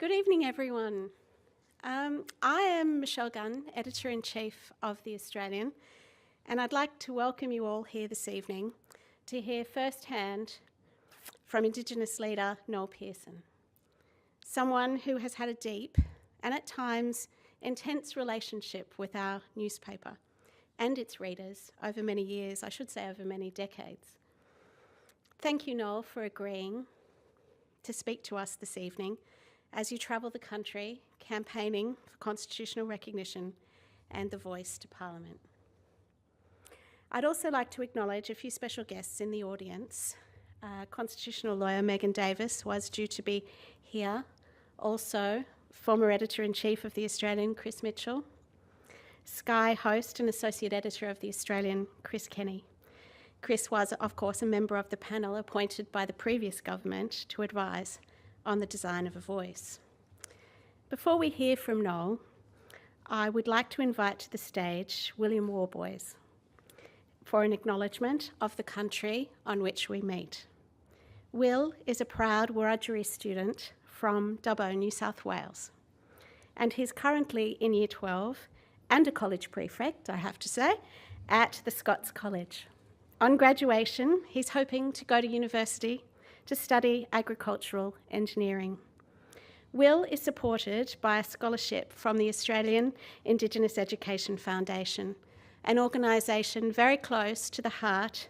Good evening, everyone. I am Michelle Gunn, Editor-in-Chief of The Australian, and I'd like to welcome you all here this evening to hear firsthand from Indigenous leader Noel Pearson, someone who has had a deep and at times intense relationship with our newspaper and its readers over many years, I should say over many decades. Thank you, Noel, for agreeing to speak to us this evening as you travel the country campaigning for constitutional recognition and the voice to Parliament. I'd also like to acknowledge a few special guests in the audience. Constitutional lawyer Megan Davis was due to be here. Also, former Editor-in-Chief of The Australian, Chris Mitchell. Sky host and Associate Editor of The Australian, Chris Kenny. Chris was, of course, a member of the panel appointed by the previous government to advise on the design of a voice. Before we hear from Noel, I would like to invite to the stage William Warboys for an acknowledgement of the country on which we meet. Will is a proud Wiradjuri student from Dubbo, New South Wales, and he's currently in Year 12 and a college prefect, I have to say, at the Scots College. On graduation, he's hoping to go to university to study agricultural engineering. Will is supported by a scholarship from the Australian Indigenous Education Foundation, an organisation very close to the heart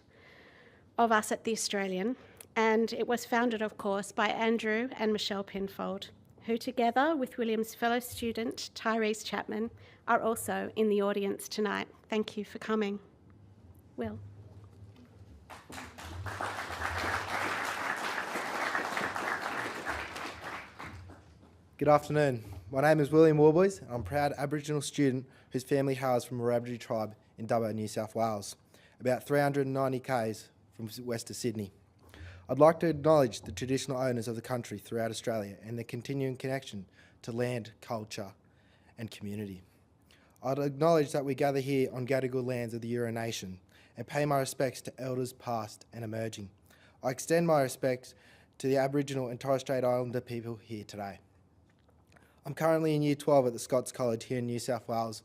of us at the Australian, and it was founded, of course, by Andrew and Michelle Penfold, who together with William's fellow student, Tyrese Chapman, are also in the audience tonight. Thank you for coming. Will. Good afternoon. My name is William Warboys. I'm a proud Aboriginal student whose family hails from a Wiradjuri tribe in Dubbo, New South Wales, about 390 k's from west of Sydney. I'd like to acknowledge the traditional owners of the country throughout Australia and their continuing connection to land, culture and community. I'd acknowledge that we gather here on Gadigal lands of the Eora Nation and pay my respects to elders past and emerging. I extend my respects to the Aboriginal and Torres Strait Islander people here today. I'm currently in Year 12 at the Scots College here in New South Wales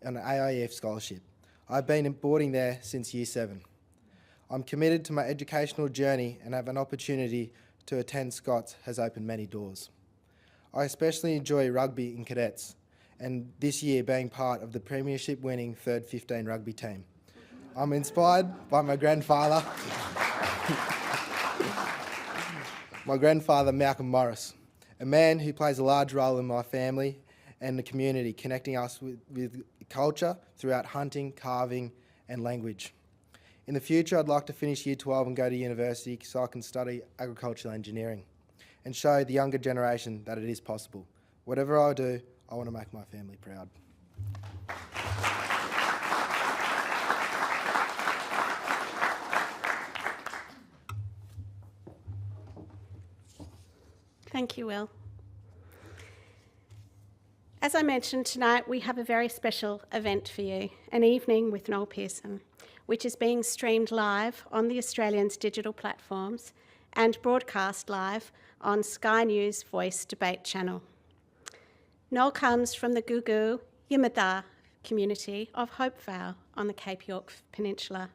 on an AIEF scholarship. I've been boarding there since Year 7. I'm committed to my educational journey and have an opportunity to attend Scots has opened many doors. I especially enjoy rugby in cadets and this year being part of the premiership winning 3rd 15 rugby team. I'm inspired by my grandfather, Malcolm Morris, a man who plays a large role in my family and the community, connecting us with culture throughout hunting, carving and language. In the future, I'd like to finish Year 12 and go to university so I can study agricultural engineering and show the younger generation that it is possible. Whatever I do, I want to make my family proud. Thank you, Will. As I mentioned, tonight we have a very special event for you, an evening with Noel Pearson, which is being streamed live on the Australian's digital platforms and broadcast live on Sky News Voice Debate channel. Noel comes from the Gugu Yimada community of Hopevale on the Cape York Peninsula.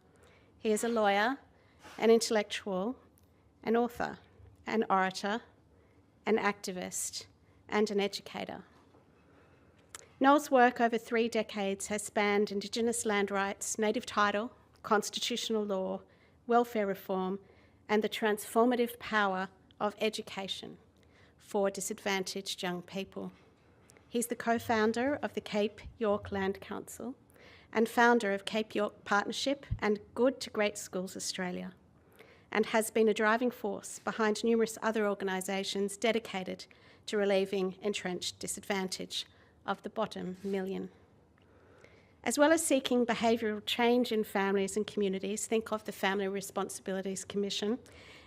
He is a lawyer, an intellectual, an author, an orator, an activist, and an educator. Noel's work over 3 decades has spanned Indigenous land rights, native title, constitutional law, welfare reform, and the transformative power of education for disadvantaged young people. He's the co-founder of the Cape York Land Council and founder of Cape York Partnership and Good to Great Schools Australia, and has been a driving force behind numerous other organisations dedicated to relieving entrenched disadvantage of the bottom million. As well as seeking behavioural change in families and communities, think of the Family Responsibilities Commission,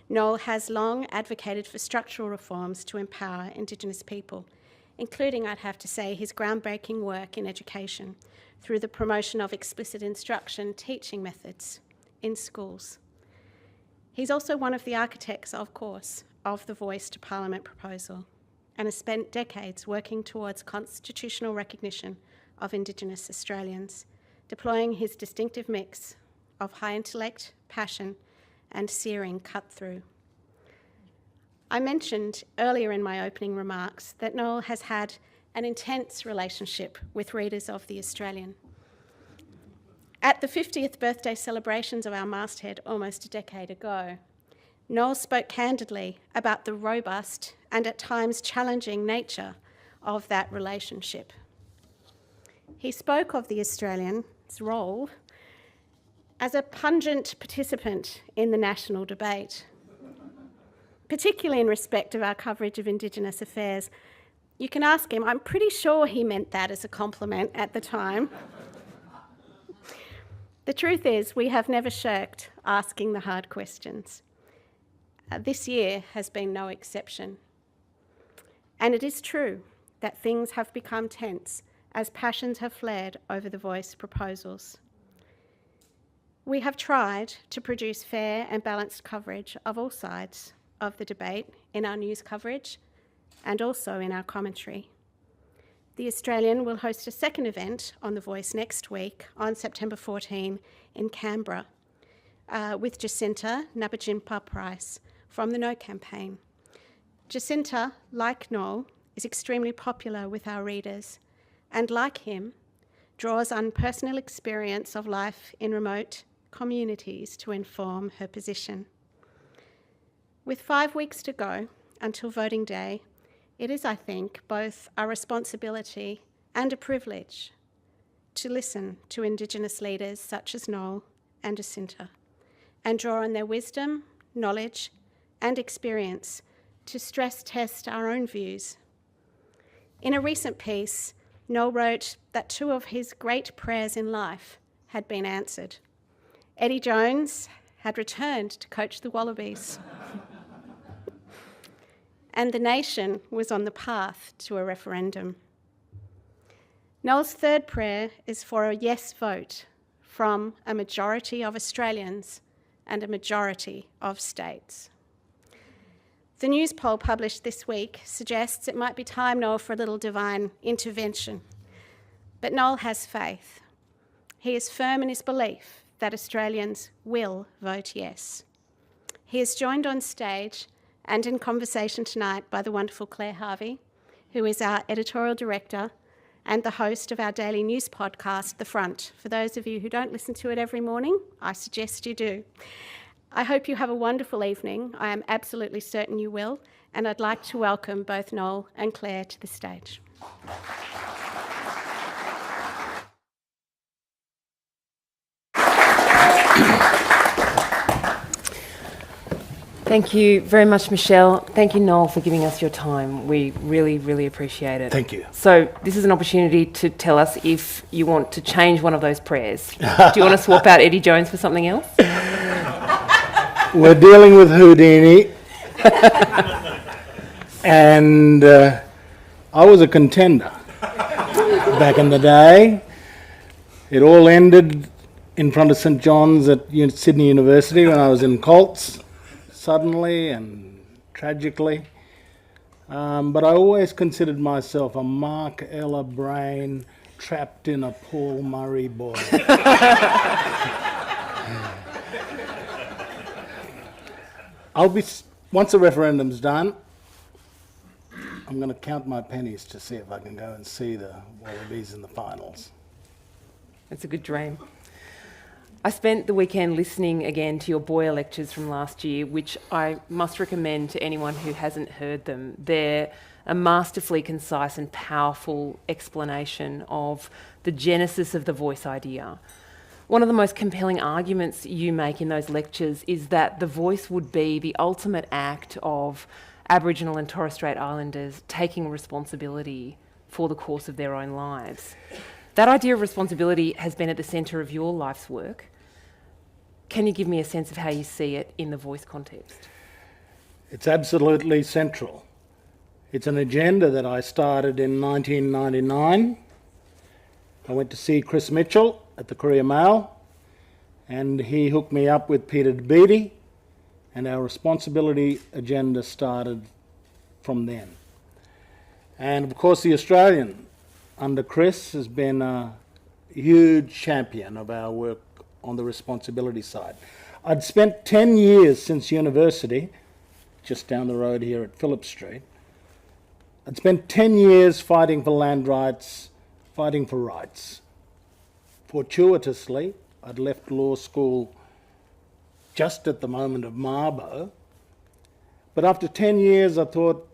Noel has long advocated for structural reforms to empower Indigenous people, including, I'd have to say, his groundbreaking work in education through the promotion of explicit instruction teaching methods in schools. He's also one of the architects, of course, of the Voice to Parliament proposal. and has spent decades working towards constitutional recognition of Indigenous Australians, deploying his distinctive mix of high intellect, passion, and searing cut-through. I mentioned earlier in my opening remarks that Noel has had an intense relationship with readers of The Australian. At the 50th birthday celebrations of our masthead almost a decade ago, Noel spoke candidly about the robust and at times challenging nature of that relationship. He spoke of The Australian's role as a pungent participant in the national debate, particularly in respect of our coverage of Indigenous affairs. You can ask him, I'm pretty sure he meant that as a compliment at the time. The truth is, we have never shirked asking the hard questions. This year has been no exception. And it is true that things have become tense as passions have flared over the Voice proposals. We have tried to produce fair and balanced coverage of all sides of the debate in our news coverage and also in our commentary. The Australian will host a second event on The Voice next week on September 14 in Canberra with Jacinta Naparjinpa-Price from the No campaign. Jacinta, like Noel, is extremely popular with our readers and, like him, draws on personal experience of life in remote communities to inform her position. With 5 weeks to go until voting day, it is, I think, both a responsibility and a privilege to listen to Indigenous leaders such as Noel and Jacinta and draw on their wisdom, knowledge, and experience to stress test our own views. In a recent piece, Noel wrote that 2 of his great prayers in life had been answered. Eddie Jones had returned to coach the Wallabies. And the nation was on the path to a referendum. Noel's third prayer is for a yes vote from a majority of Australians and a majority of states. The news poll published this week suggests it might be time, Noel, for a little divine intervention. But Noel has faith. He is firm in his belief that Australians will vote yes. He is joined on stage and in conversation tonight by the wonderful Claire Harvey, who is our editorial director and the host of our daily news podcast, The Front. For those of you who don't listen to it every morning, I suggest you do. I hope you have a wonderful evening. I am absolutely certain you will, and I'd like to welcome both Noel and Claire to the stage. Thank you very much, Michelle. Thank you, Noel, for giving us your time. We really, really appreciate it. Thank you. So this is an opportunity to tell us if you want to change one of those prayers. Do you want to swap out Eddie Jones for something else? We're dealing with Houdini. And I was a contender back in the day. It all ended in front of St John's at Sydney University when I was in Colts. Suddenly and tragically, but I always considered myself a Mark Ella Brain trapped in a Paul Murray boy. Once the referendum's done, I'm going to count my pennies to see if I can go and see the Wallabies in the finals. It's a good dream. I spent the weekend listening again to your Boyer lectures from last year, which I must recommend to anyone who hasn't heard them. They're a masterfully concise and powerful explanation of the genesis of the voice idea. One of the most compelling arguments you make in those lectures is that the voice would be the ultimate act of Aboriginal and Torres Strait Islanders taking responsibility for the course of their own lives. That idea of responsibility has been at the centre of your life's work. Can you give me a sense of how you see it in the voice context? It's absolutely central. It's an agenda that I started in 1999. I went to see Chris Mitchell at the Courier Mail, and he hooked me up with Peter Beattie, and our responsibility agenda started from then. And of course the Australian under Chris has been a huge champion of our work on the responsibility side. I'd spent 10 years since university, just down the road here at Phillip Street. I'd spent 10 years fighting for land rights, fighting for rights. Fortuitously, I'd left law school just at the moment of Mabo, but after 10 years I thought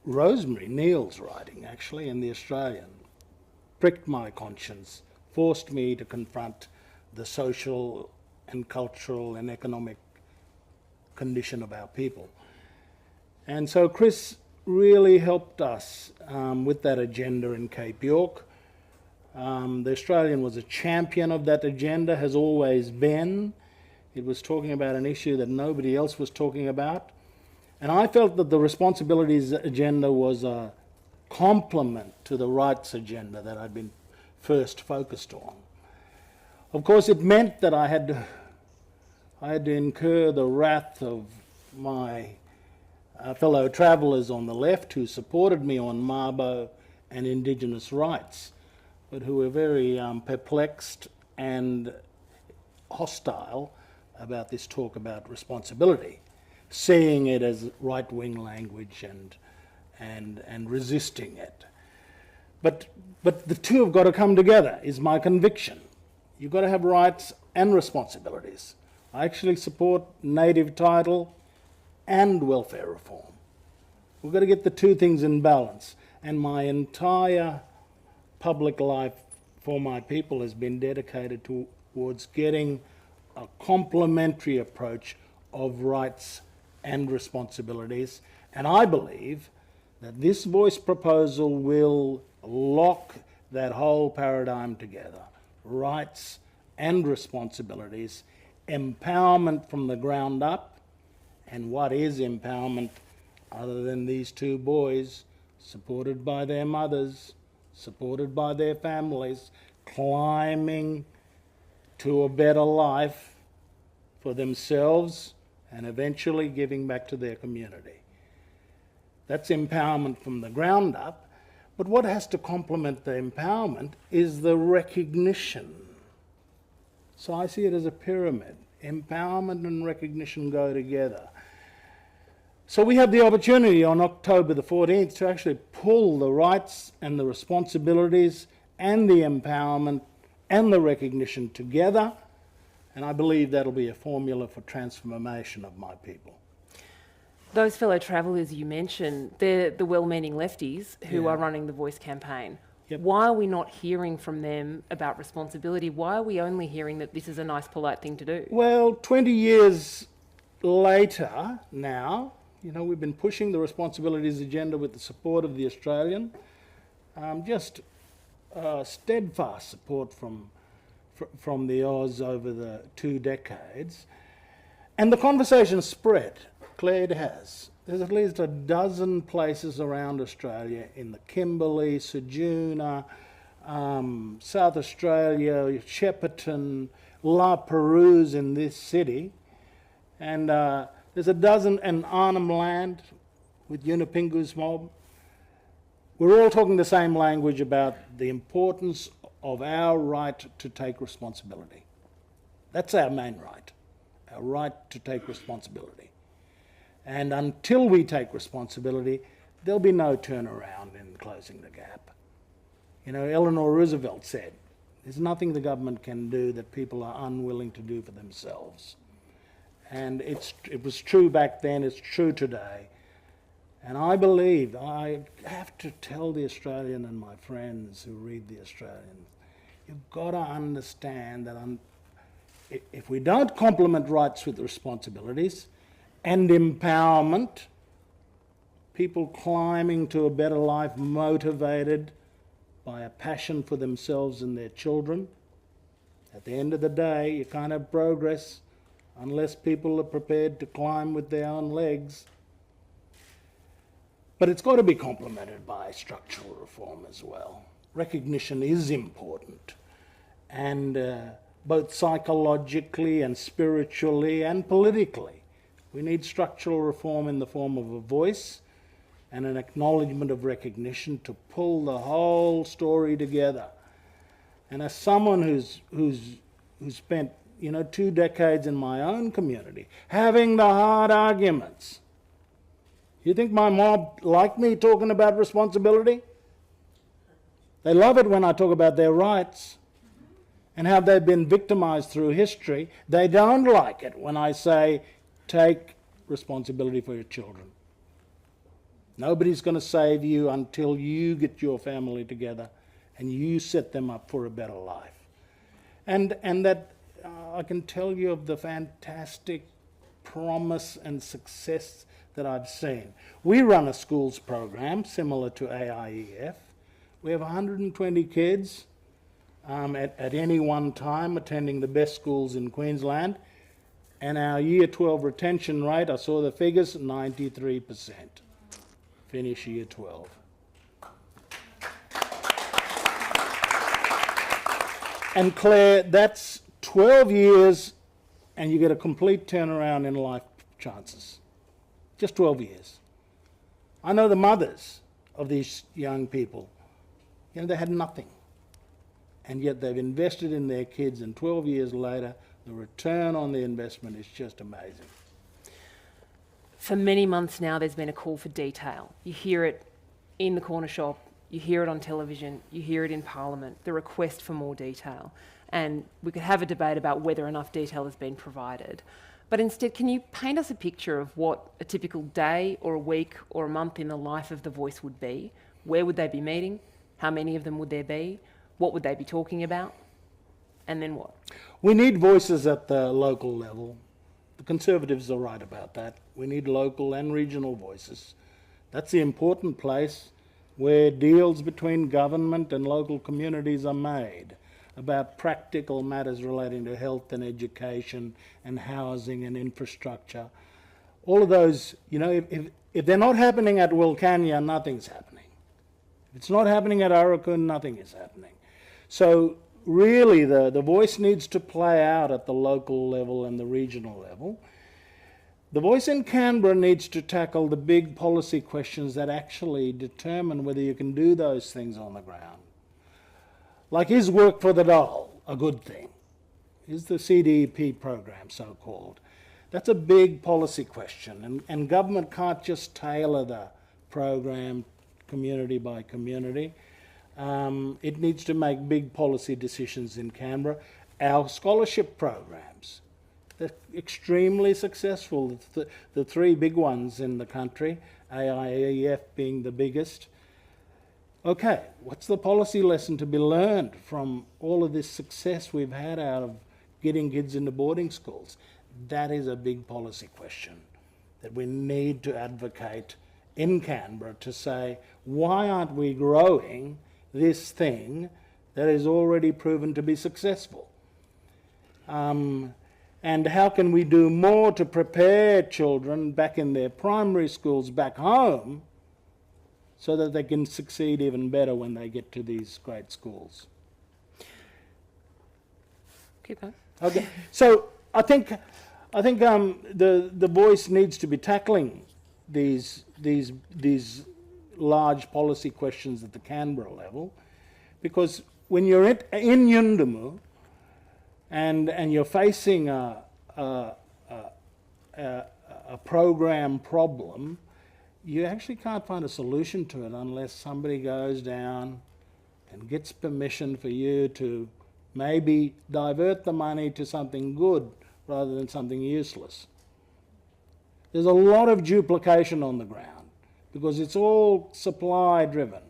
Rosemary Neale's writing, actually, in The Australian, pricked my conscience, forced me to confront the social and cultural and economic condition of our people. And so Chris really helped us with that agenda in Cape York. The Australian was a champion of that agenda, has always been. It was talking about an issue that nobody else was talking about. And I felt that the responsibilities agenda was a complement to the rights agenda that I'd been first focused on. Of course, it meant that I had to incur the wrath of my fellow travellers on the left who supported me on Mabo and Indigenous rights, but who were very perplexed and hostile about this talk about responsibility, seeing it as right-wing language and resisting it. But the two have got to come together, is my conviction. You've got to have rights and responsibilities. I actually support native title and welfare reform. We've got to get the two things in balance. And my entire public life for my people has been dedicated towards getting a complementary approach of rights and responsibilities. And I believe that this voice proposal will lock that whole paradigm together. Rights and responsibilities, empowerment from the ground up. And what is empowerment other than these two boys, supported by their mothers, supported by their families, climbing to a better life for themselves and eventually giving back to their community. That's empowerment from the ground up. But what has to complement the empowerment is the recognition. So I see it as a pyramid. Empowerment and recognition go together. So we have the opportunity on October the 14th to actually pull the rights and the responsibilities and the empowerment and the recognition together. And I believe that'll be a formula for transformation of my people. Those fellow travellers you mentioned, they're the well-meaning lefties who are running the Voice campaign. Yep. Why are we not hearing from them about responsibility? Why are we only hearing that this is a nice, polite thing to do? Well, 20 years later now, you know, we've been pushing the responsibilities agenda with the support of the Australian. Just steadfast support from the Oz over the 2 decades. And the conversation spread. Claire, it has. There's at least a dozen places around Australia, in the Kimberley, Sejuna, South Australia, Shepparton, La Perouse in this city. And there's a dozen in Arnhem Land with Yunupingu's mob. We're all talking the same language about the importance of our right to take responsibility. That's our main right, our right to take responsibility. And until we take responsibility, there'll be no turnaround in closing the gap. You know, Eleanor Roosevelt said, there's nothing the government can do that people are unwilling to do for themselves. And it was true back then, it's true today. And I believe, I have to tell the Australian and my friends who read the Australian, you've got to understand that if we don't complement rights with responsibilities and empowerment, people climbing to a better life motivated by a passion for themselves and their children, at the end of the day, you can't have progress unless people are prepared to climb with their own legs. But it's got to be complemented by structural reform as well. Recognition is important, and both psychologically and spiritually and politically. We need structural reform in the form of a voice and an acknowledgement of recognition to pull the whole story together. And as someone who's spent 2 decades in my own community, having the hard arguments, you think my mob like me talking about responsibility? They love it when I talk about their rights and how they've been victimised through history. They don't like it when I say, take responsibility for your children. Nobody's going to save you until you get your family together and you set them up for a better life. And that I can tell you of the fantastic promise and success that I've seen. We run a schools program similar to AIEF. We have 120 kids at any one time attending the best schools in Queensland. And our Year 12 retention rate, I saw the figures, 93%. Finish Year 12. And Claire, that's 12 years and you get a complete turnaround in life chances. Just 12 years. I know the mothers of these young people. They had nothing. And yet they've invested in their kids, and 12 years later, the return on the investment is just amazing. For many months now, there's been a call for detail. You hear it in the corner shop, you hear it on television, you hear it in Parliament, the request for more detail. And we could have a debate about whether enough detail has been provided. But instead, can you paint us a picture of what a typical day or a week or a month in the life of The Voice would be? Where would they be meeting? How many of them would there be? What would they be talking about? And then what? We need voices at the local level. The Conservatives are right about that. We need local and regional voices. That's the important place where deals between government and local communities are made about practical matters relating to health and education and housing and infrastructure. All of those, if they're not happening at Wilcannia, nothing's happening. If it's not happening at Aurukun, nothing is happening. So really the voice needs to play out at the local level and the regional level. The voice in Canberra needs to tackle the big policy questions that actually determine whether you can do those things on the ground. Like, is work for the dole a good thing? Is the CDP program so-called? That's a big policy question, and government can't just tailor the program community by community. It needs to make big policy decisions in Canberra. Our scholarship programs, they're extremely successful. The 3 big ones in the country, AIEF being the biggest. Okay, what's the policy lesson to be learned from all of this success we've had out of getting kids into boarding schools? That is a big policy question that we need to advocate in Canberra to say, why aren't we growing this thing that is already proven to be successful? And how can we do more to prepare children back in their primary schools back home so that they can succeed even better when they get to these great schools? Keep going. Okay, so I think the voice needs to be tackling these large policy questions at the Canberra level, because when you're in Yuendumu and you're facing a program problem, you actually can't find a solution to it unless somebody goes down and gets permission for you to maybe divert the money to something good rather than something useless. There's a lot of duplication on the ground because it's all supply driven.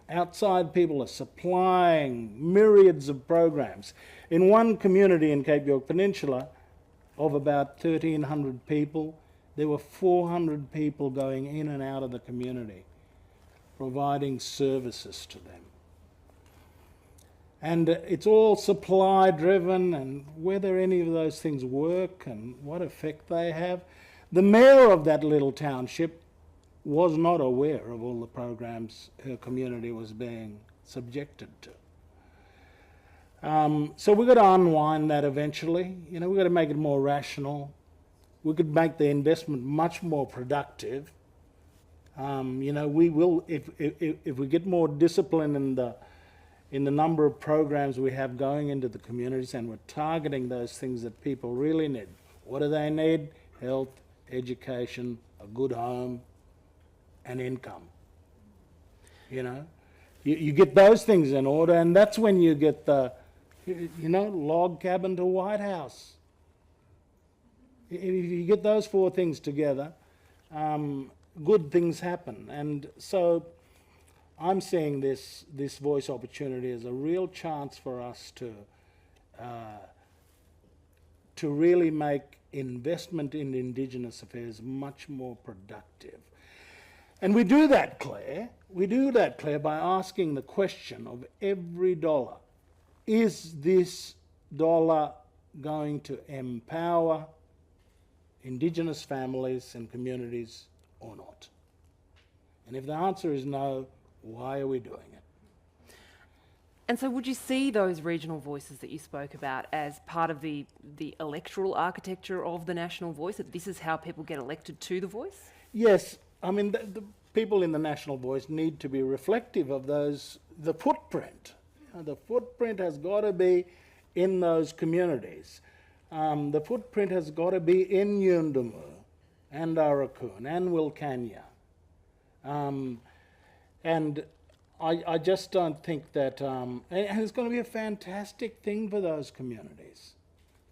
Outside people are supplying myriads of programs. In one community in Cape York Peninsula of about 1,300 people, there were 400 people going in and out of the community, providing services to them. And it's all supply driven, and whether any of those things work and what effect they have. The mayor of that little township was not aware of all the programs her community was being subjected to. So we've got to unwind that eventually. We've got to make it more rational. We could make the investment much more productive You know, we will, if we get more discipline in the number of programs we have going into the communities, and we're targeting those things that people really need. What do they need? Health, education, a good home, and income. You know, you get those things in order, and that's when you get the, you know, log cabin to White House. If you get those four things together, good things happen. And so I'm seeing this voice opportunity as a real chance for us to really make investment in Indigenous affairs much more productive. And we do that, Claire. We do that, Claire, by asking the question of every dollar. Is this dollar going to empower Indigenous families and communities or not? And if the answer is no, why are we doing it? And so would you see those regional voices that you spoke about as part of the electoral architecture of the national voice, that this is how people get elected to the voice? Yes, I mean, the people in the national voice need to be reflective of the footprint. The footprint has got to be in those communities. The footprint has got to be in Yuendumu and Aurukun and Wilcannia. And I just don't think that, and it's going to be a fantastic thing for those communities.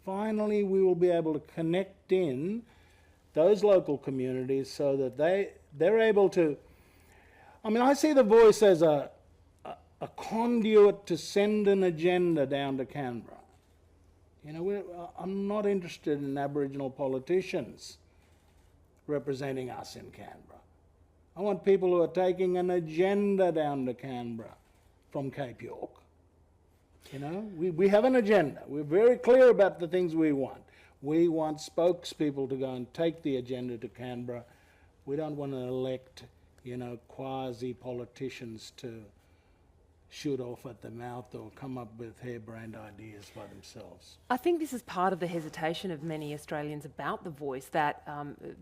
Finally, we will be able to connect in those local communities so that they're able to, I mean, I see the voice as a conduit to send an agenda down to Canberra. You know, I'm not interested in Aboriginal politicians representing us in Canberra. I want people who are taking an agenda down to Canberra from Cape York. You know, we have an agenda. We're very clear about the things we want. We want spokespeople to go and take the agenda to Canberra. We don't want to elect, you know, quasi-politicians to shoot off at the mouth or come up with harebrained ideas by themselves. I think this is part of the hesitation of many Australians about the voice, that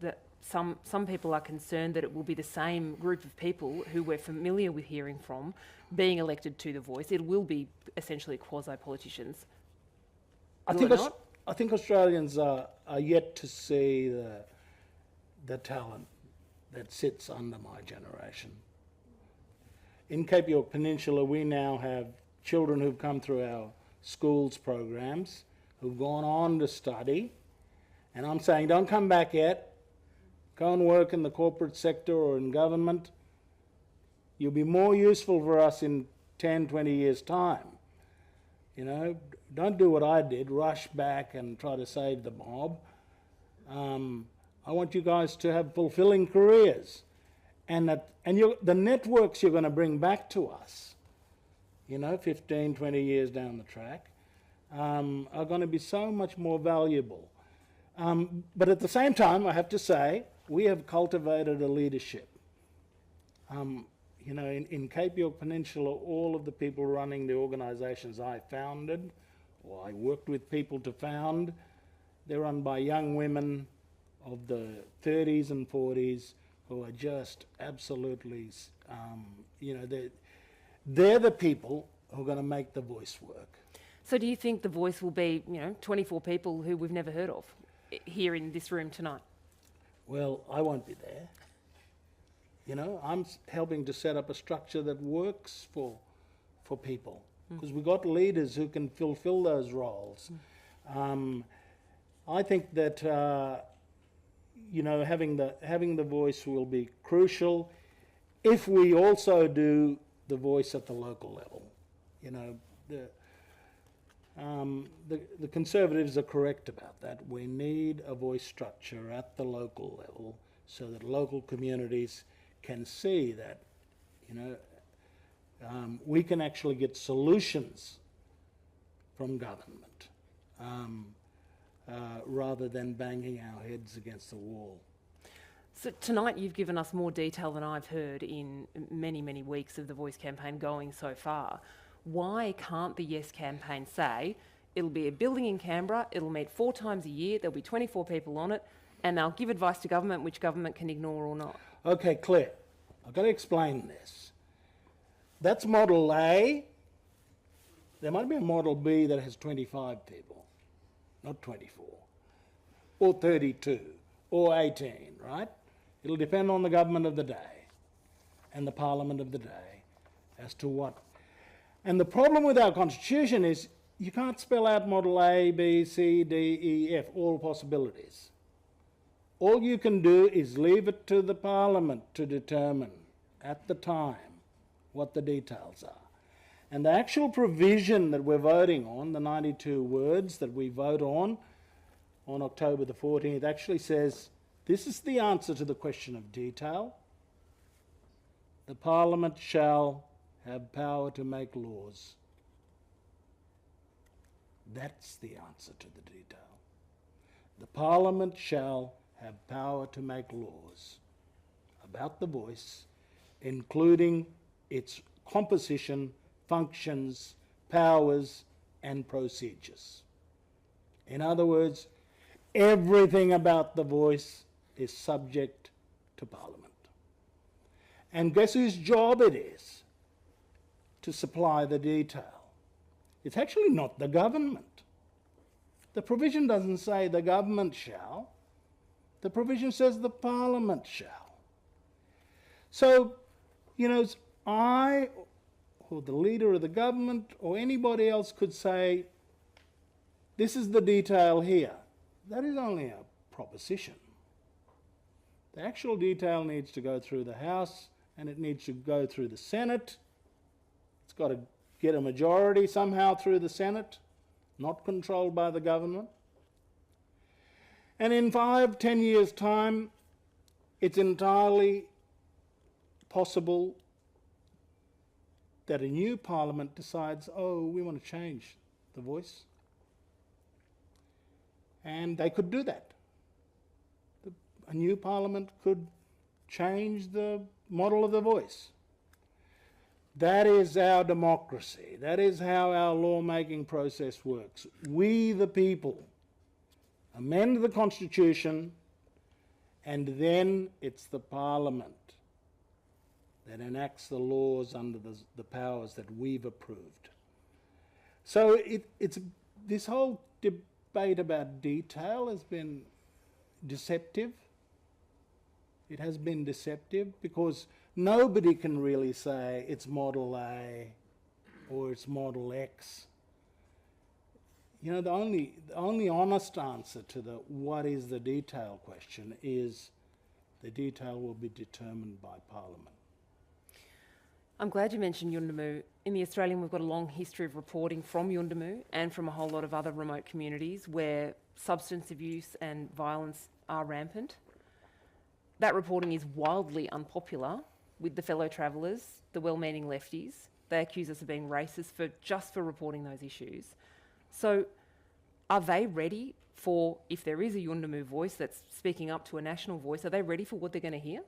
that some people are concerned that it will be the same group of people who we're familiar with hearing from being elected to the voice. It will be essentially quasi-politicians. I think Australians are yet to see the talent that sits under my generation. In Cape York Peninsula, we now have children who've come through our schools programs, who've gone on to study, and I'm saying don't come back yet. Go and work in the corporate sector or in government. You'll be more useful for us in 10, 20 years' time. You know, don't do what I did, rush back and try to save the mob. I want you guys to have fulfilling careers. And the networks you're going to bring back to us, you know, 15, 20 years down the track, are going to be so much more valuable. But at the same time, I have to say, we have cultivated a leadership. You know, in Cape York Peninsula, all of the people running the organisations I founded, or I worked with people to found, they're run by young women of the 30s and 40s who are just absolutely, you know, they're the people who are going to make the voice work. So do you think the voice will be, you know, 24 people who we've never heard of here in this room tonight? Well, I won't be there. You know, I'm helping to set up a structure that works for people, because we've got leaders who can fulfill those roles. I think that you know, having the voice will be crucial if we also do the voice at the local level. You know, the Conservatives are correct about that. We need a voice structure at the local level so that local communities can see that, you know, we can actually get solutions from government rather than banging our heads against the wall. So tonight you've given us more detail than I've heard in many, many weeks of the Voice campaign going so far. Why can't the Yes campaign say, it'll be a building in Canberra, it'll meet 4 times a year, there'll be 24 people on it, and they'll give advice to government which government can ignore or not? Okay, Claire, I've got to explain this. That's Model A. There might be a Model B that has 25 people, not 24, or 32, or 18, right? It'll depend on the government of the day and the parliament of the day as to what. And the problem with our constitution is you can't spell out Model A, B, C, D, E, F, all possibilities. All you can do is leave it to the parliament to determine at the time what the details are. And the actual provision that we're voting on, the 92 words that we vote on October the 14th, actually says this is the answer to the question of detail. The parliament shall have power to make laws. That's the answer to the detail. The parliament shall have power to make laws about the voice, including its composition, functions, powers, and procedures. In other words, everything about the voice is subject to Parliament. And guess whose job it is to supply the detail? It's actually not the government. The provision doesn't say the government shall. The provision says the Parliament shall. So, you know, I or the leader of the government or anybody else could say, this is the detail here. That is only a proposition. The actual detail needs to go through the House and it needs to go through the Senate. It's got to get a majority somehow through the Senate, not controlled by the government. And in 5-10 years' time, it's entirely possible that a new parliament decides, oh, we want to change the voice. And they could do that. A new parliament could change the model of the voice. That is our democracy. That is how our lawmaking process works. We, the people, amend the Constitution, and then it's the Parliament that enacts the laws under the powers that we've approved. So it's this whole debate about detail has been deceptive. It has been deceptive because nobody can really say it's Model A or it's Model X. You know, the only honest answer to the what is the detail question is the detail will be determined by Parliament. I'm glad you mentioned Yuendumu. In the Australian, we've got a long history of reporting from Yuendumu and from a whole lot of other remote communities where substance abuse and violence are rampant. That reporting is wildly unpopular with the fellow travellers, the well-meaning lefties. They accuse us of being racist just for reporting those issues. So are they ready for, if there is a Yuendumu voice that's speaking up to a national voice, are they ready for what they're going to hear?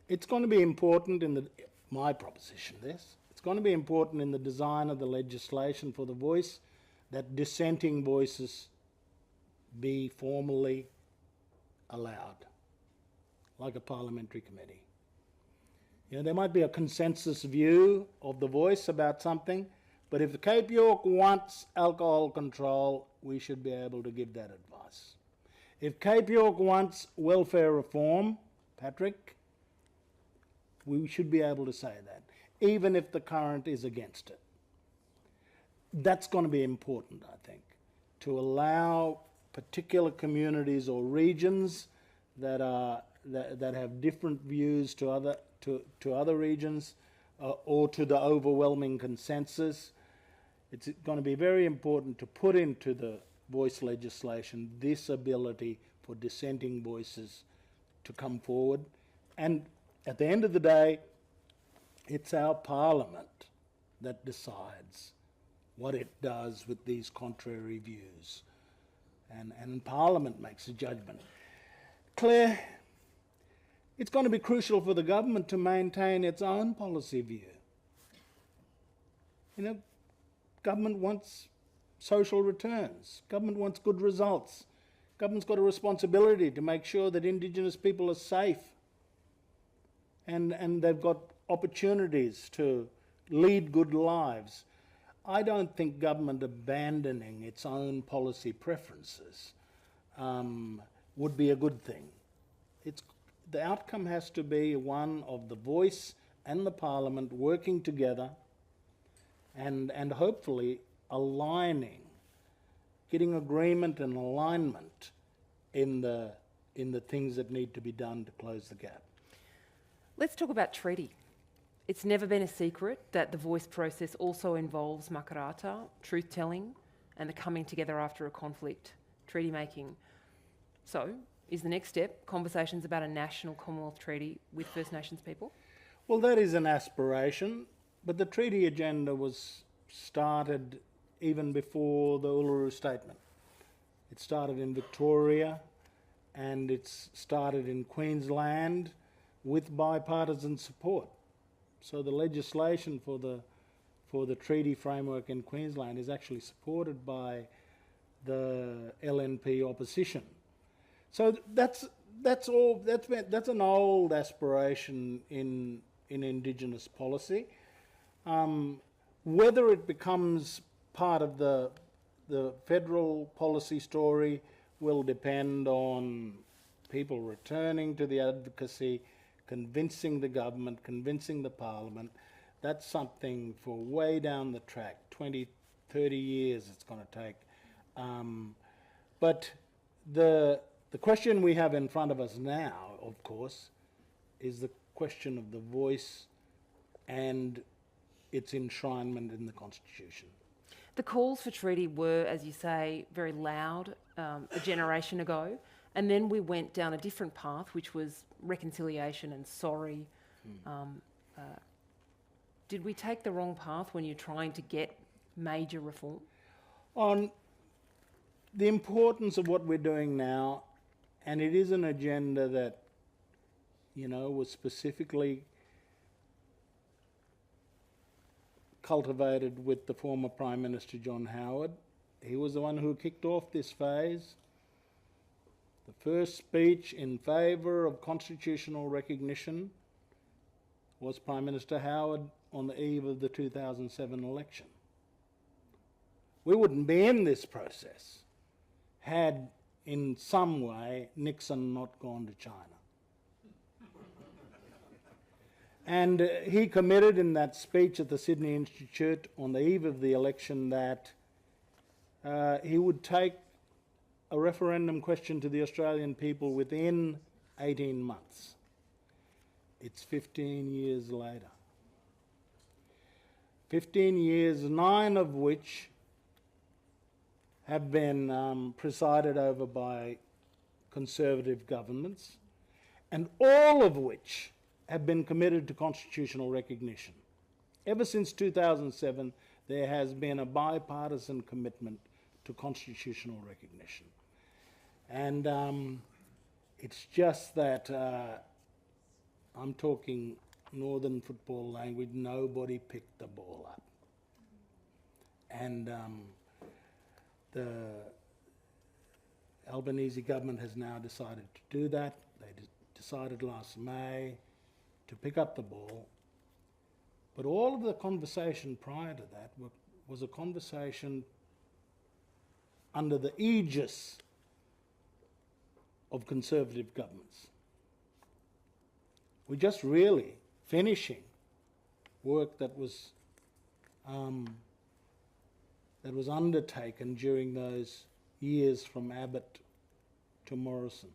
It's going to be important in my proposition, it's going to be important in the design of the legislation for the voice that dissenting voices be formally allowed, like a parliamentary committee. You know, there might be a consensus view of the voice about something, but if Cape York wants alcohol control, we should be able to give that advice. If Cape York wants welfare reform, Patrick, we should be able to say that, even if the current is against it. That's going to be important, I think, to allow particular communities or regions that have different views to other regions or to the overwhelming consensus. It's going to be very important to put into the voice legislation this ability for dissenting voices to come forward. And at the end of the day, it's our Parliament that decides what it does with these contrary views. And Parliament makes a judgment. Claire, it's going to be crucial for the government to maintain its own policy view. You know, government wants social returns. Government wants good results. Government's got a responsibility to make sure that Indigenous people are safe and they've got opportunities to lead good lives. I don't think government abandoning its own policy preferences would be a good thing. The outcome has to be one of the voice and the parliament working together and hopefully aligning, getting agreement and alignment in the things that need to be done to close the gap. Let's talk about treaty. It's never been a secret that the voice process also involves makarata, truth-telling, and the coming together after a conflict, treaty making. So, is the next step conversations about a national Commonwealth treaty with First Nations people? Well, that is an aspiration, but the treaty agenda was started even before the Uluru Statement. It started in Victoria and it's started in Queensland with bipartisan support. So the legislation for the treaty framework in Queensland is actually supported by the LNP opposition. So that's an old aspiration in Indigenous policy. Whether it becomes part of the federal policy story will depend on people returning to the advocacy, convincing the government, convincing the parliament. That's something for way down the track, 20, 30 years it's going to take. But the question we have in front of us now, of course, is the question of the voice and its enshrinement in the Constitution. The calls for treaty were, as you say, very loud a generation ago, and then we went down a different path, which was reconciliation and sorry. Did we take the wrong path when you're trying to get major reform? On the importance of what we're doing now, and it is an agenda that, was specifically cultivated with the former Prime Minister John Howard. He was the one who kicked off this phase. The first speech in favour of constitutional recognition was Prime Minister Howard on the eve of the 2007 election. We wouldn't be in this process had, in some way, Nixon not gone to China. And he committed in that speech at the Sydney Institute on the eve of the election that he would take a referendum question to the Australian people within 18 months. It's 15 years later. 15 years, 9 of which have been presided over by Conservative governments, and all of which have been committed to constitutional recognition. Ever since 2007, there has been a bipartisan commitment to constitutional recognition. And it's just that, I'm talking northern football language, nobody picked the ball up. And the Albanese government has now decided to do that. They decided last May to pick up the ball. But all of the conversation prior to that was a conversation under the aegis of Conservative governments. We're just really finishing work that was undertaken during those years from Abbott to Morrison.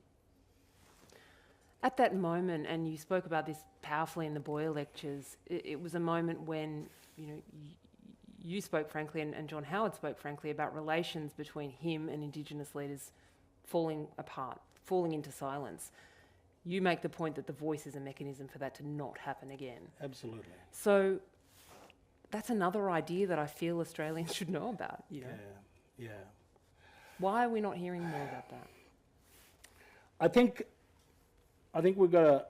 At that moment, and you spoke about this powerfully in the Boyer lectures, it was a moment when you spoke frankly, and John Howard spoke frankly about relations between him and Indigenous leaders falling apart, falling into silence. You make the point that the voice is a mechanism for that to not happen again. Absolutely. So that's another idea that I feel Australians should know about. Yeah. Why are we not hearing more about that? I think we've got a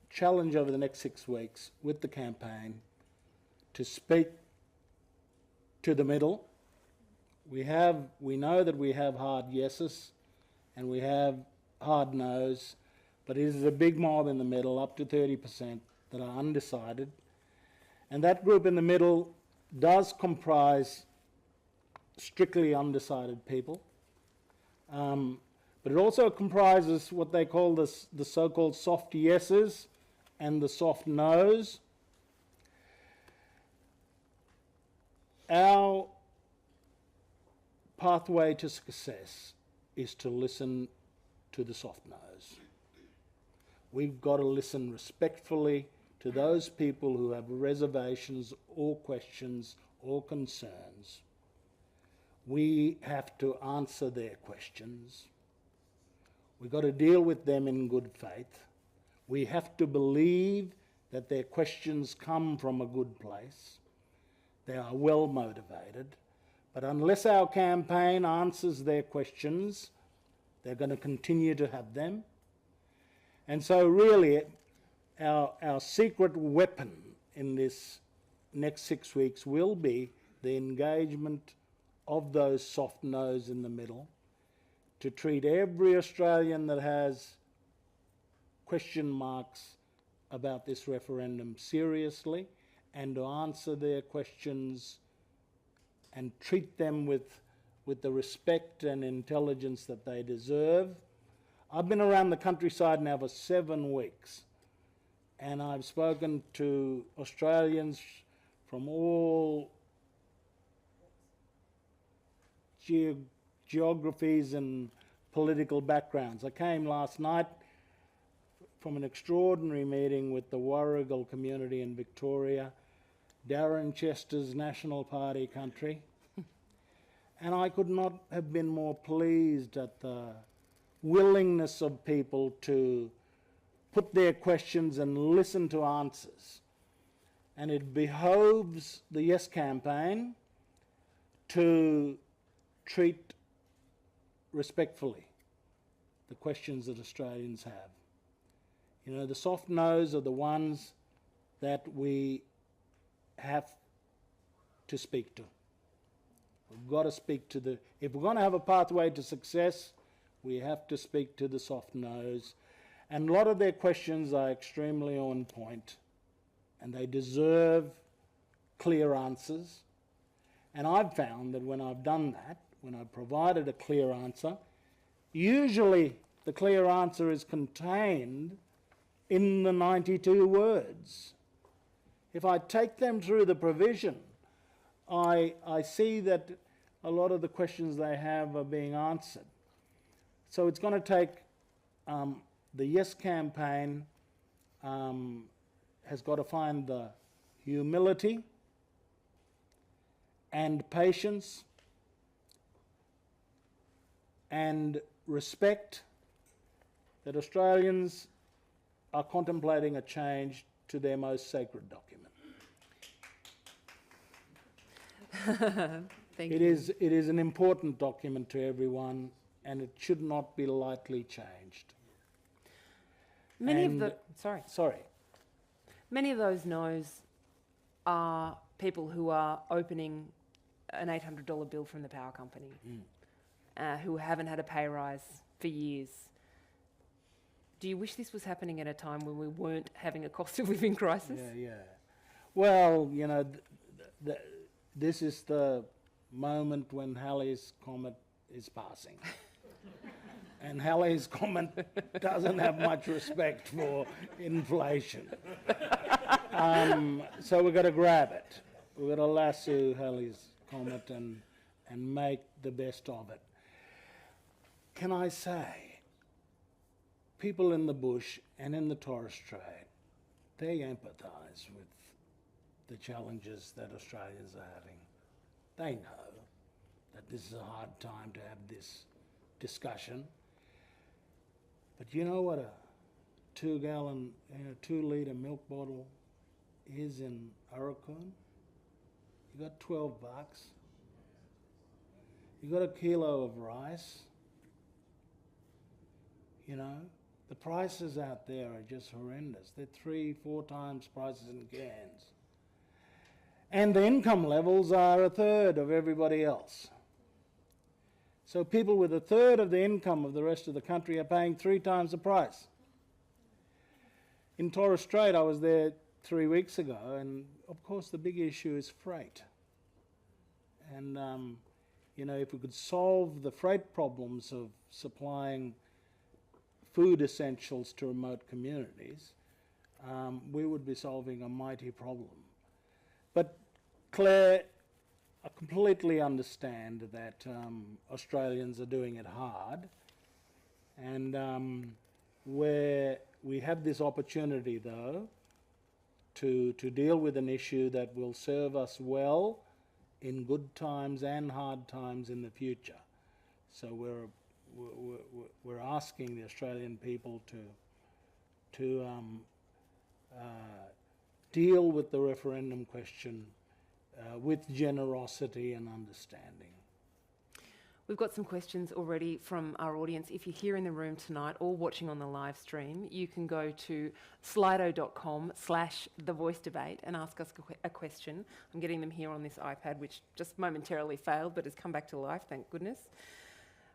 challenge over the next 6 weeks with the campaign to speak to the middle, we know that we have hard yeses and we have hard no's, but it is a big mob in the middle, up to 30%, that are undecided. And that group in the middle does comprise strictly undecided people. But it also comprises what they call the so-called soft yeses and the soft no's. Our pathway to success is to listen to the soft no's. We've got to listen respectfully to those people who have reservations or questions or concerns. We have to answer their questions. We've got to deal with them in good faith. We have to believe that their questions come from a good place. They are well motivated. But unless our campaign answers their questions, they're going to continue to have them. And so really, our secret weapon in this next 6 weeks will be the engagement of those soft no's in the middle, to treat every Australian that has question marks about this referendum seriously, and to answer their questions and treat them with the respect and intelligence that they deserve. I've been around the countryside now for 7 weeks, and I've spoken to Australians from all geographies and political backgrounds. I came last night from an extraordinary meeting with the Warrigal community in Victoria, Darren Chester's National Party country, and I could not have been more pleased at the willingness of people to put their questions and listen to answers. And it behoves the Yes campaign to treat respectfully the questions that Australians have. You know, the soft no's are the ones that we have to speak to. We've got to speak to if we're going to have a pathway to success, we have to speak to the soft no's. And a lot of their questions are extremely on point, and they deserve clear answers. And I've found that when I've done that, when I've provided a clear answer, usually the clear answer is contained in the 92 words. If I take them through the provision, I see that a lot of the questions they have are being answered. So it's going to take, the Yes campaign has got to find the humility and patience and respect that Australians are contemplating a change to their most sacred document. Thank It you. is an important document to everyone, and it should not be lightly changed. Many And- Many of those no's are people who are opening an $800 bill from the power company, who haven't had a pay rise for years. Do you wish this was happening at a time when we weren't having a cost of living crisis? Yeah. Well, you know, this is the moment when Halley's Comet is passing. And Halley's Comet doesn't have much respect for inflation. So we've got to grab it. We've got to lasso Halley's Comet and make the best of it. Can I say, people in the bush and in the Torres Strait, they empathise with the challenges that Australians are having. They know that this is a hard time to have this discussion. But you know what a 2-litre milk bottle is in Arakoon? You got $12. You got a kilo of rice. You know, the prices out there are just horrendous. They're 3-4 times prices in Cairns. And the income levels are a third of everybody else. So people with a third of the income of the rest of the country are paying 3 times the price. In Torres Strait, I was there 3 weeks ago, and of course the big issue is freight. And if we could solve the freight problems of supplying food essentials to remote communities, we would be solving a mighty problem. But Claire, I completely understand that Australians are doing it hard, and where we have this opportunity, though, to deal with an issue that will serve us well in good times and hard times in the future. So we're asking the Australian people to deal with the referendum question with generosity and understanding. We've got some questions already from our audience. If you're here in the room tonight or watching on the live stream, you can go to slido.com/thevoicedebate and ask us a question. I'm getting them here on this iPad, which just momentarily failed but has come back to life, thank goodness.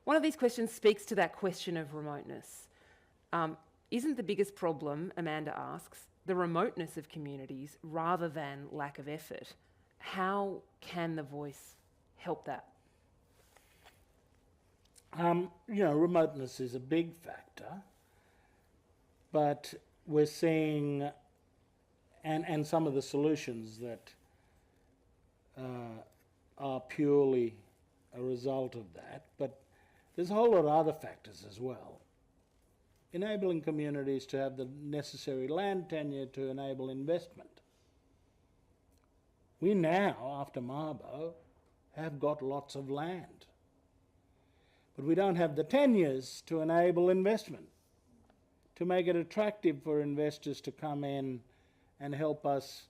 One of these questions speaks to that question of remoteness. Isn't the biggest problem, Amanda asks, the remoteness of communities rather than lack of effort? How can The Voice help that? Remoteness is a big factor, but we're seeing, and some of the solutions that are purely a result of that, but there's a whole lot of other factors as well. Enabling communities to have the necessary land tenure to enable investment. We now, after Mabo, have got lots of land. But we don't have the tenures to enable investment, to make it attractive for investors to come in and help us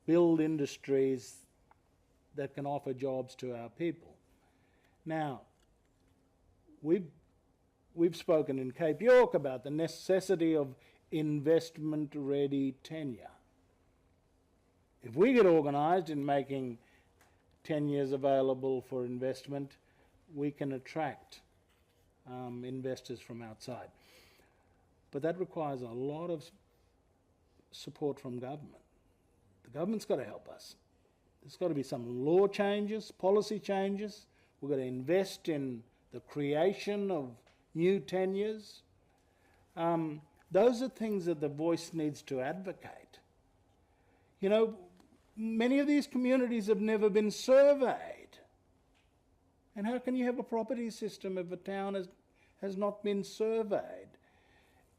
build industries that can offer jobs to our people. Now, we've spoken in Cape York about the necessity of investment-ready tenure. If we get organised in making tenures available for investment, we can attract investors from outside. But that requires a lot of support from government. The government's got to help us. There's got to be some law changes, policy changes. We've got to invest in the creation of new tenures. Those are things that The Voice needs to advocate. Many of these communities have never been surveyed. And how can you have a property system if a town has not been surveyed?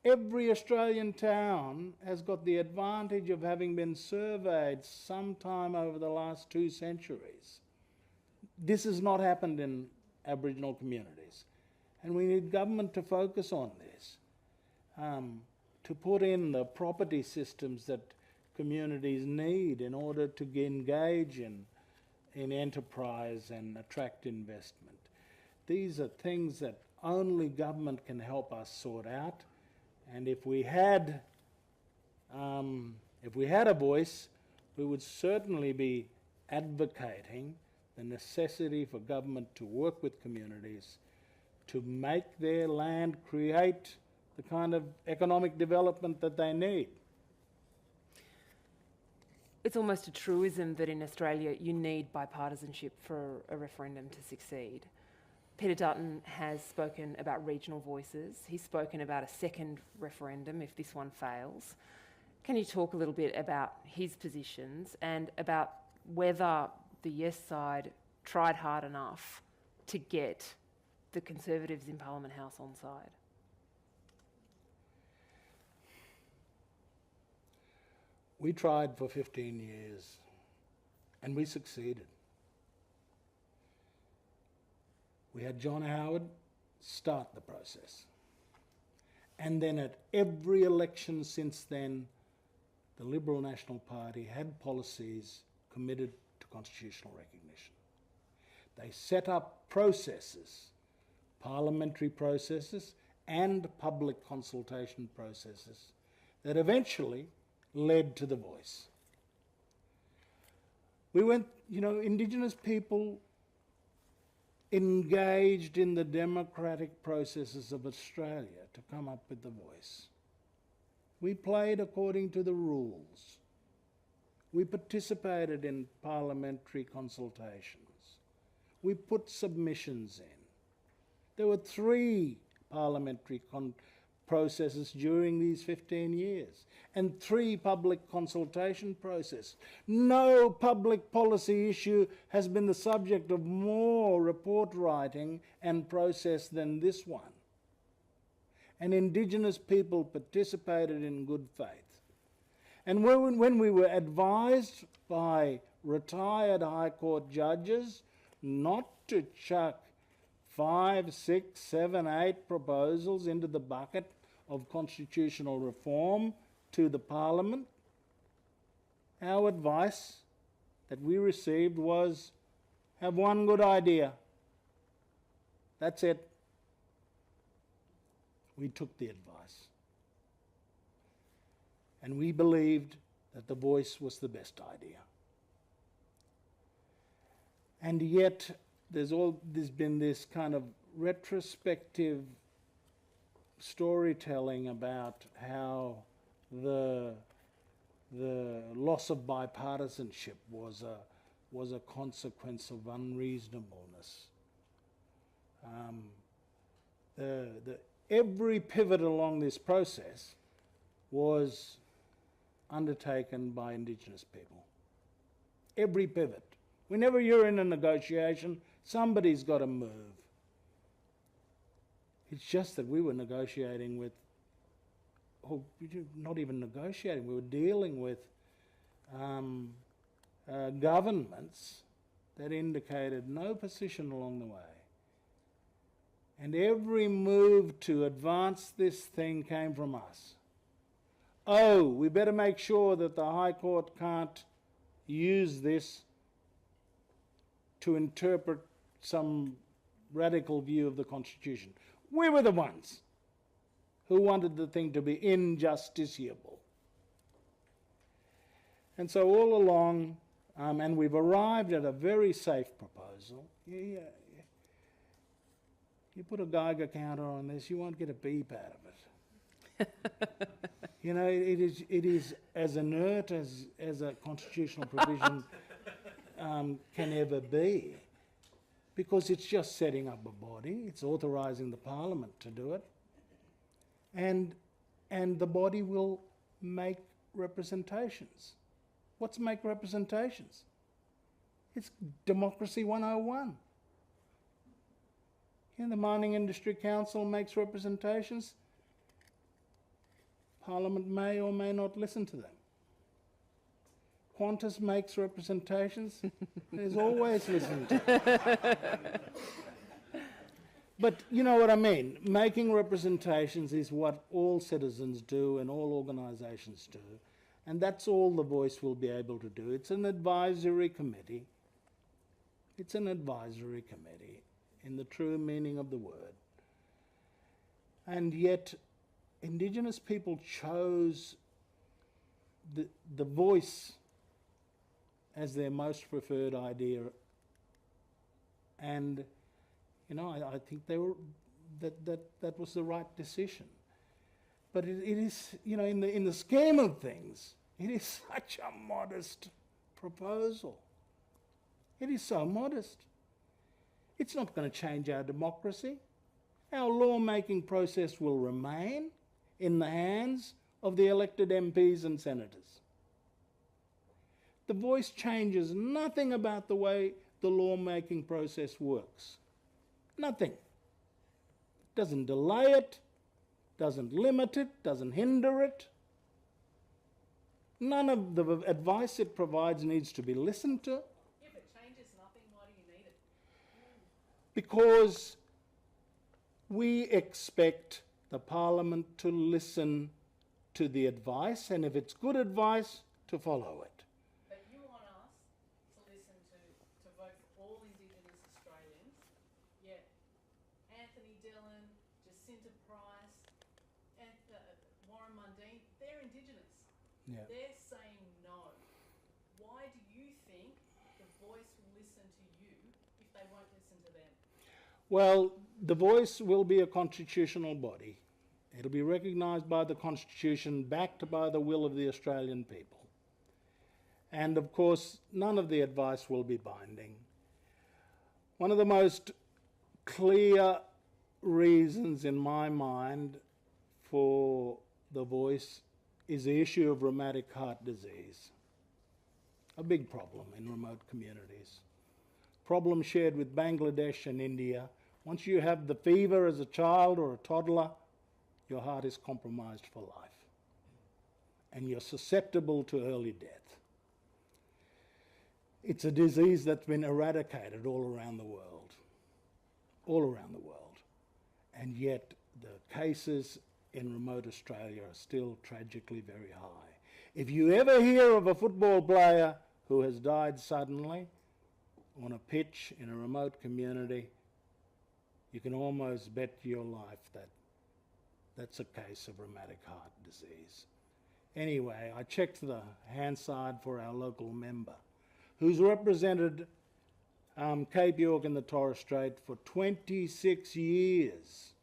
Every Australian town has got the advantage of having been surveyed sometime over the last 2 centuries. This has not happened in Aboriginal communities. And we need government to focus on this, to put in the property systems that communities need in order to engage in enterprise and attract investment. These are things that only government can help us sort out, and if we had a voice, we would certainly be advocating the necessity for government to work with communities to make their land create the kind of economic development that they need. It's almost a truism that in Australia you need bipartisanship for a referendum to succeed. Peter Dutton has spoken about regional voices. He's spoken about a second referendum if this one fails. Can you talk a little bit about his positions and about whether the Yes side tried hard enough to get the Conservatives in Parliament House on side? We tried for 15 years and we succeeded. We had John Howard start the process. And then at every election since then, the Liberal National Party had policies committed to constitutional recognition. They set up processes, parliamentary processes and public consultation processes that eventually led to The Voice. We went, Indigenous people engaged in the democratic processes of Australia to come up with the voice. We played according to the rules. We participated in parliamentary consultations. We put submissions in. There were 3 parliamentary processes during these 15 years and 3 public consultation processes. No public policy issue has been the subject of more report writing and process than this one. And Indigenous people participated in good faith. And when we were advised by retired High Court judges not to chuck 5, 6, 7, 8 proposals into the bucket of constitutional reform to the Parliament, our advice that we received was, have one good idea. That's it. We took the advice. And we believed that the voice was the best idea. And yet there's been this kind of retrospective storytelling about how the loss of bipartisanship was a consequence of unreasonableness. Every pivot along this process was undertaken by Indigenous people. Every pivot. Whenever you're in a negotiation, somebody's got to move. It's just that we were negotiating with, or not even negotiating, we were dealing with governments that indicated no position along the way. And every move to advance this thing came from us. Oh, we better make sure that the High Court can't use this to interpret some radical view of the Constitution. We were the ones who wanted the thing to be injusticiable. And so all along, and we've arrived at a very safe proposal. You put a Geiger counter on this, you won't get a beep out of it. You know, it is as inert as a constitutional provision can ever be, because it's just setting up a body, it's authorising the Parliament to do it, and the body will make representations. What's make representations? It's Democracy 101. You know, the Mining Industry Council makes representations. Parliament may or may not listen to them. Qantas makes representations. There's always listened to. But you know what I mean. Making representations is what all citizens do and all organisations do. And that's all the Voice will be able to do. It's an advisory committee. It's an advisory committee in the true meaning of the word. And yet Indigenous people chose the voice as their most preferred idea, and you know, I think they were that was the right decision. But it is, you know, in the scheme of things, it is such a modest proposal. It is so modest. It's not going to change our democracy. Our lawmaking process will remain in the hands of the elected MPs and senators. The Voice changes nothing about the way the lawmaking process works. Nothing. Doesn't delay it, doesn't limit it, doesn't hinder it. None of the advice it provides needs to be listened to. If it changes nothing, why do you need it? Because we expect the Parliament to listen to the advice, and if it's good advice, to follow it. But you want us to listen to vote for all Indigenous Australians, yet Anthony Dillon, Jacinta Price, and Warren Mundine, they're Indigenous. Yeah. They're saying no. Why do you think the Voice will listen to you if they won't listen to them? Well, the Voice will be a constitutional body. It'll be recognised by the Constitution, backed by the will of the Australian people. And of course, none of the advice will be binding. One of the most clear reasons in my mind for the Voice is the issue of rheumatic heart disease. A big problem in remote communities. Problem shared with Bangladesh and India. Once you have the fever as a child or a toddler, your heart is compromised for life. And you're susceptible to early death. It's a disease that's been eradicated all around the world. All around the world. And yet the cases in remote Australia are still tragically very high. If you ever hear of a football player who has died suddenly on a pitch in a remote community, you can almost bet your life that that's a case of rheumatic heart disease. Anyway, I checked the Hansard for our local member, who's represented Cape York and the Torres Strait for 26 years.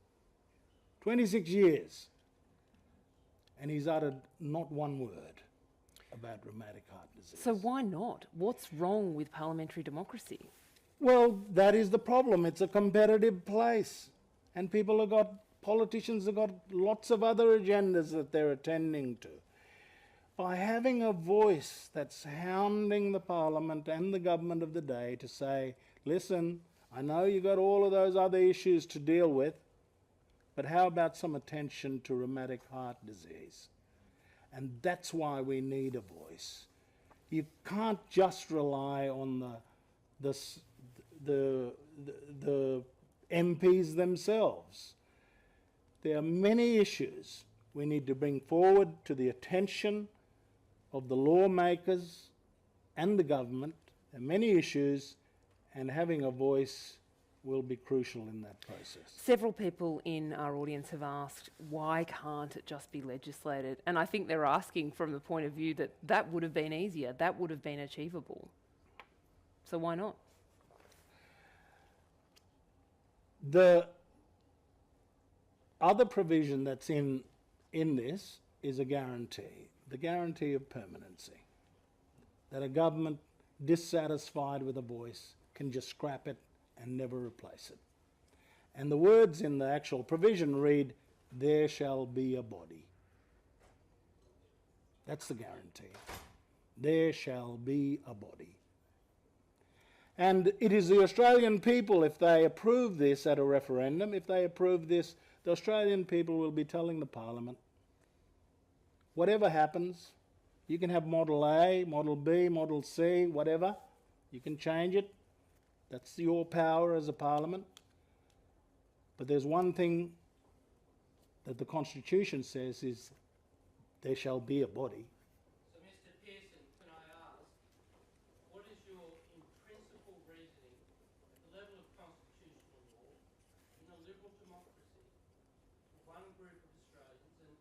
26 years. And he's uttered not one word about rheumatic heart disease. So why not? What's wrong with parliamentary democracy? Well, that is the problem. It's a competitive place. And politicians have got lots of other agendas that they're attending to. By having a voice that's hounding the Parliament and the government of the day to say, listen, I know you've got all of those other issues to deal with, but how about some attention to rheumatic heart disease? And that's why we need a voice. You can't just rely on the MPs themselves. There are many issues we need to bring forward to the attention of the lawmakers and the government. There are many issues, and having a voice will be crucial in that process. Several people in our audience have asked, why can't it just be legislated? And I think they're asking from the point of view that that would have been easier, that would have been achievable. So why not? The other provision that's in this is a guarantee, the guarantee of permanency, that a government dissatisfied with a voice can just scrap it and never replace it. And the words in the actual provision read, there shall be a body. That's the guarantee. There shall be a body. And it is the Australian people, if they approve this at a referendum, if they approve this, the Australian people will be telling the Parliament, whatever happens, you can have Model A, Model B, Model C, whatever, you can change it. That's your power as a Parliament. But there's one thing that the Constitution says is there shall be a body. So, Mr. Pearson, can I ask, what is your in-principle reasoning at the level of constitutional law in a liberal democracy for one group of Australians? And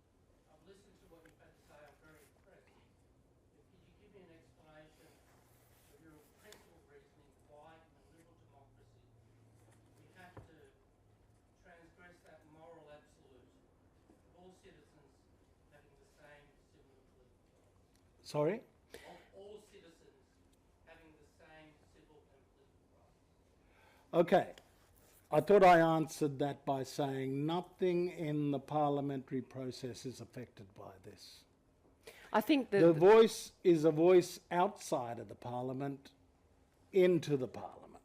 I've listened to what you've had to say, I'm very impressed. But could you give me an explanation of your principal reasoning why in a liberal democracy we have to transgress that moral absolute of all citizens having the same civil and political rights? Sorry? Of all citizens having the same civil and political rights. Okay. I thought I answered that by saying nothing in the parliamentary process is affected by this. I think that The voice is a voice outside of the Parliament into the Parliament.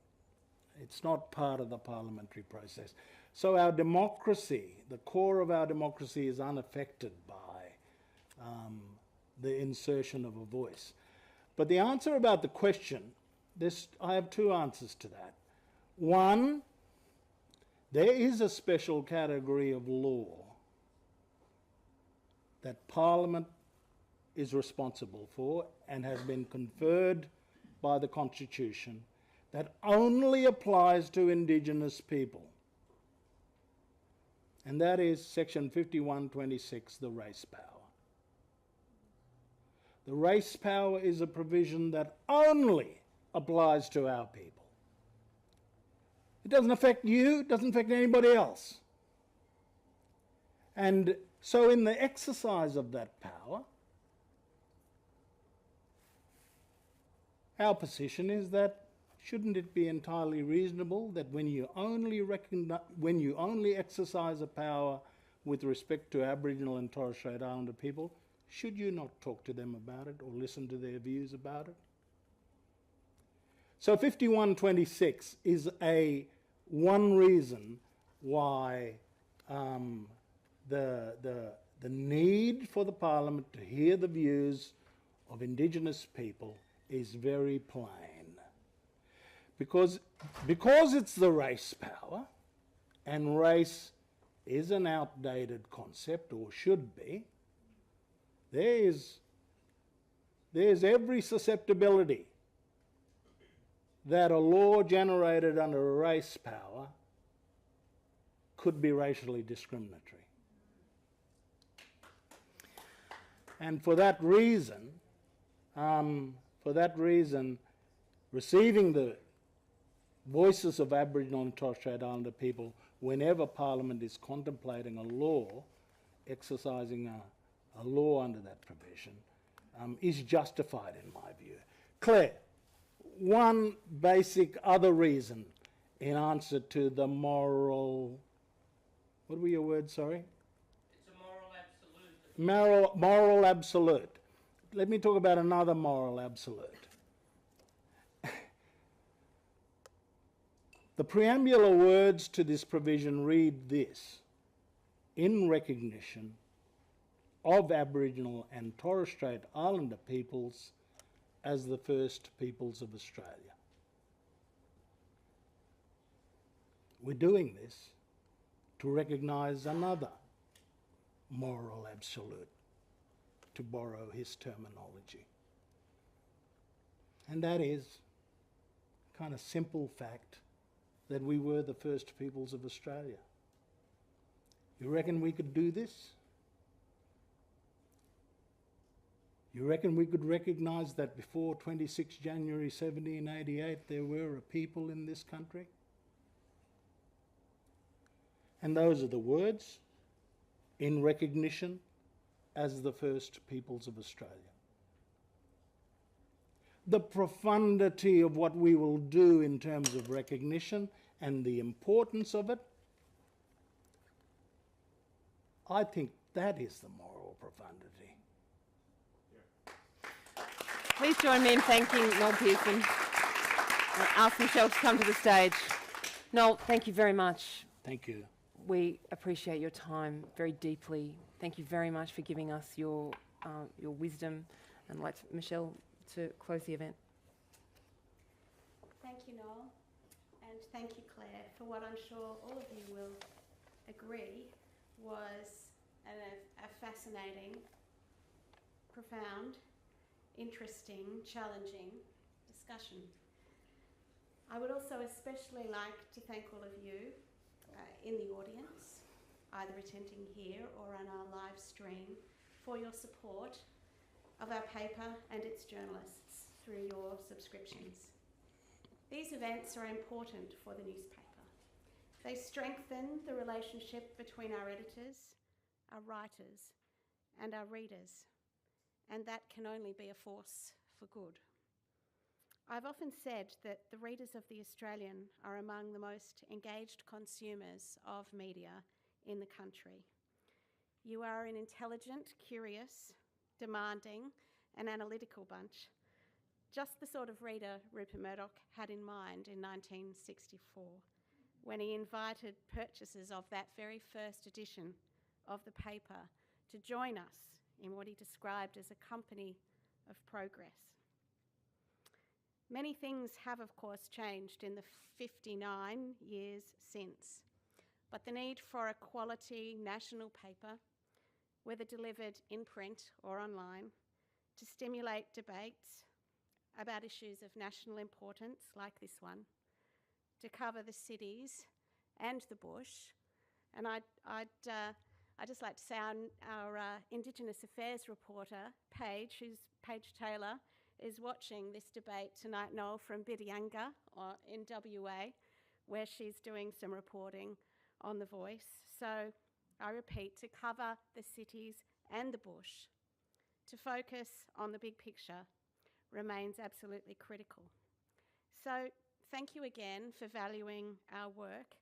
It's not part of the parliamentary process. So our democracy, the core of our democracy, is unaffected by the insertion of a voice. But the answer about the question, I have two answers to that. One, there is a special category of law that Parliament is responsible for and has been conferred by the Constitution that only applies to Indigenous people. And that is Section 5126, the race power. The race power is a provision that only applies to our people. It doesn't affect you, it doesn't affect anybody else. And so in the exercise of that power, our position is that shouldn't it be entirely reasonable that when you only exercise a power with respect to Aboriginal and Torres Strait Islander people, should you not talk to them about it or listen to their views about it? So 5126 is one reason why the need for the Parliament to hear the views of Indigenous people is very plain. Because it's the race power, and race is an outdated concept, or should be, there's every susceptibility that a law generated under a race power could be racially discriminatory. And for that reason, receiving the voices of Aboriginal and Torres Strait Islander people whenever Parliament is contemplating a law, exercising a law under that provision, is justified in my view. Claire, one basic other reason in answer to the moral... What were your words, sorry? It's a moral absolute. Moral absolute. Let me talk about another moral absolute. The preambular words to this provision read this: in recognition of Aboriginal and Torres Strait Islander peoples as the first peoples of Australia. We're doing this to recognise another moral absolute, to borrow his terminology. And that is a kind of simple fact that we were the first peoples of Australia. You reckon we could do this? You reckon we could recognise that before 26 January 1788 there were a people in this country? And those are the words, in recognition as the first peoples of Australia. The profundity of what we will do in terms of recognition and the importance of it, I think that is the moral profundity. Please join me in thanking Noel Pearson. I'll ask Michelle to come to the stage. Noel, thank you very much. Thank you. We appreciate your time very deeply. Thank you very much for giving us your wisdom. And I'd like Michelle to close the event. Thank you, Noel, and thank you, Claire, for what I'm sure all of you will agree was a fascinating, profound, interesting, challenging discussion. I would also especially like to thank all of you in the audience, either attending here or on our live stream, for your support of our paper and its journalists through your subscriptions. These events are important for the newspaper. They strengthen the relationship between our editors, our writers, and our readers, and that can only be a force for good. I've often said that the readers of The Australian are among the most engaged consumers of media in the country. You are an intelligent, curious, demanding and analytical bunch, just the sort of reader Rupert Murdoch had in mind in 1964 when he invited purchasers of that very first edition of the paper to join us in what he described as a company of progress. Many things have, of course, changed in the 59 years since, but the need for a quality national paper, whether delivered in print or online, to stimulate debates about issues of national importance like this one, to cover the cities and the bush. And I'd just like to say our Indigenous Affairs reporter, Paige Taylor, is watching this debate tonight, Noel, from Bidyanga in WA, where she's doing some reporting on The Voice. So I repeat, to cover the cities and the bush, to focus on the big picture remains absolutely critical. So thank you again for valuing our work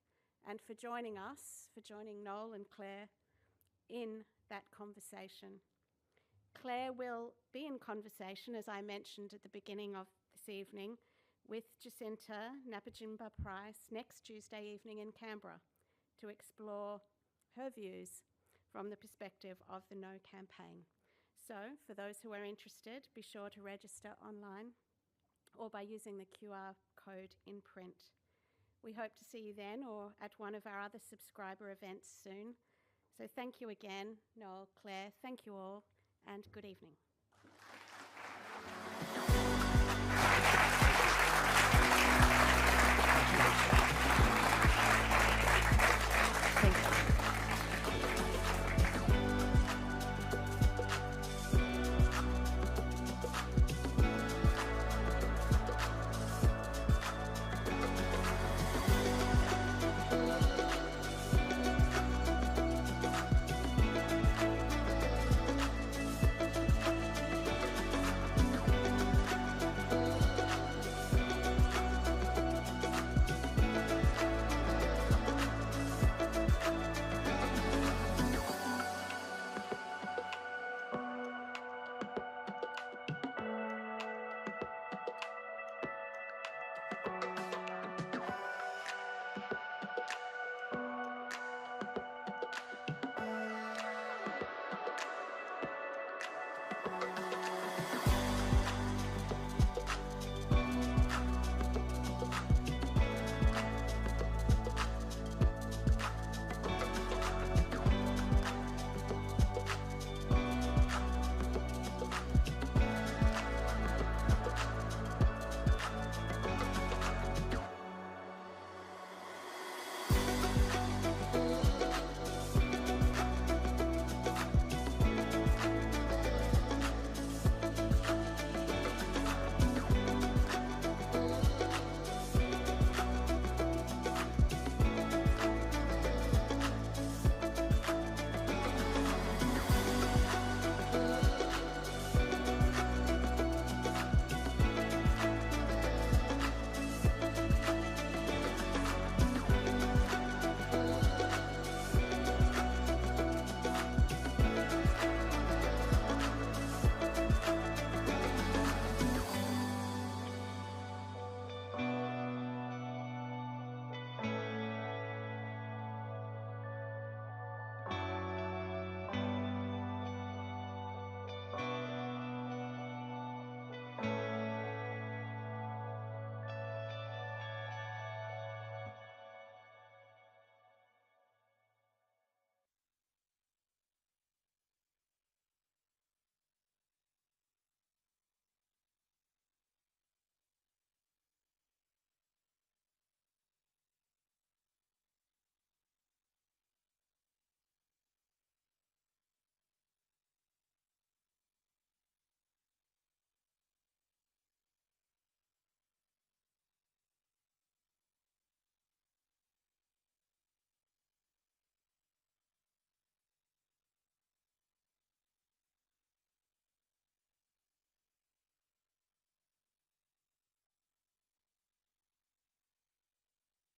and for joining us, for joining Noel and Claire in that conversation. Claire will be in conversation, as I mentioned at the beginning of this evening, with Jacinta Napajimba-Price next Tuesday evening in Canberra to explore her views from the perspective of the No campaign. So for those who are interested, be sure to register online or by using the QR code in print. We hope to see you then or at one of our other subscriber events soon. So thank you again, Noel, Claire, thank you all, and good evening.